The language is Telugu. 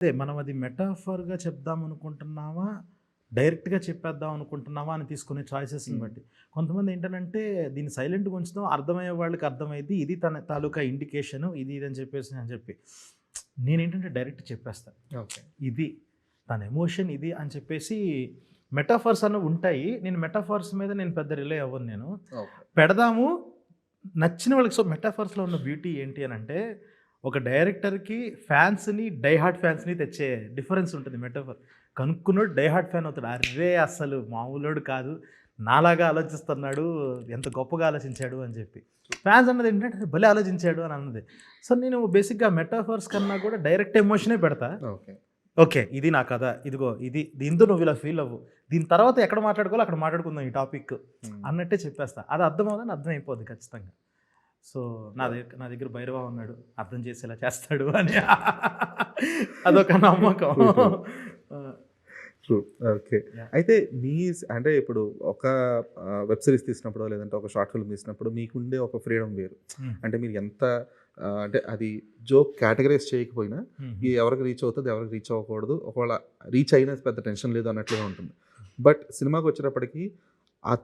అదే మనం అది మెటాఫర్‌గా చెప్దాం అనుకుంటున్నామా? డైరెక్ట్‌గా చెప్పేద్దాం అనుకుంటున్నామా? అని తీసుకునే చాయిసెస్‌ని హ్మ్. బట్టి. కొంతమంది ఏంటనంటే దీన్ని సైలెంట్‌గా ఉంచుదాం అర్థమయ్యే వాళ్ళకి అర్థమైద్ది. ఇది తన తాలూకా ఇండికేషను. ఇది అని చెప్పేసి అని చెప్పి. నేనేంటంటే డైరెక్ట్ చెప్పేస్తా. ఓకే. ఇది తన ఎమోషన్ ఇది అని చెప్పేసి మెటాఫర్స్ అన్నవి ఉంటాయి. నేను మెటాఫర్స్ మీద నేను పెద్ద రిలే అవ్వను నేను. ఓకే. పెడదాము నచ్చిన వాళ్ళకి సో, మెటాఫర్స్‌లో ఉన్న బ్యూటీ ఏంటి అనంటే, ఒక డైరెక్టర్‌కి ఫ్యాన్స్‌ని, డై హార్డ్ ఫ్యాన్స్‌ని తెచ్చే డిఫరెన్స్ ఉంటుంది మెటాఫర్. కనుక్కున్నోడు డై హార్డ్ ఫ్యాన్ అవుతాడు. అర్రే! అస్సలు మామూలోడు కాదు. నాలాగా ఆలోచిస్తున్నాడు. ఎంత గొప్పగా ఆలోచించాడు అని చెప్పి. ఫ్యాన్స్ అన్నది ఏంటంటే భలే ఆలోచించాడు అని అన్నది. సో, నేను బేసిక్‌గా మెటాఫర్స్ కన్నా కూడా డైరెక్ట్ ఎమోషనే పెడతా. ఓకే. ఓకే. ఇది నా కథ. ఇదిగో ఇది దీంతో నువ్వు ఇలా ఫీల్ అవ్వు. దీని తర్వాత ఎక్కడ మాట్లాడుకోవాలో అక్కడ మాట్లాడుకుందాం ఈ టాపిక్ హ్మ్. అన్నట్టే చెప్పేస్తా. అది అర్థమవ్వదని అర్థమైపోద్ది ఖచ్చితంగా. So, yeah! నా దగ్గర భైరవ ఉన్నాడు. అర్థం చేసేలా చేస్తాడు అని అదొక నమ్మకం. ట్రూ. ట్రూ. ఆ! ట్రూ. ఓకే. యాహ్! అయితే అంటే ఇప్పుడు ఒక వెబ్ సీరీస్ తీసినప్పుడో, లేదంటే ఒక షార్ట్ ఫిల్మ్ తీసినప్పుడు మీకుండే ఒక ఫ్రీడమ్ వేరు. హ్మ్. అంటే మీరు ఎంత అంటే అది జోక్ కేటగరైజ్ చేయకపోయినా, హుహు. ఇది ఎవరికి రీచ్ అవుతది, ఎవరికి రీచ్ అవ్వకూడదు. ఒకవేళ రీచ్ అయినా పెద్ద టెన్షన్ లేదు అన్నట్లుగా ఉంటుంది. బట్ సినిమాకొచ్చేటప్పటికి ఆ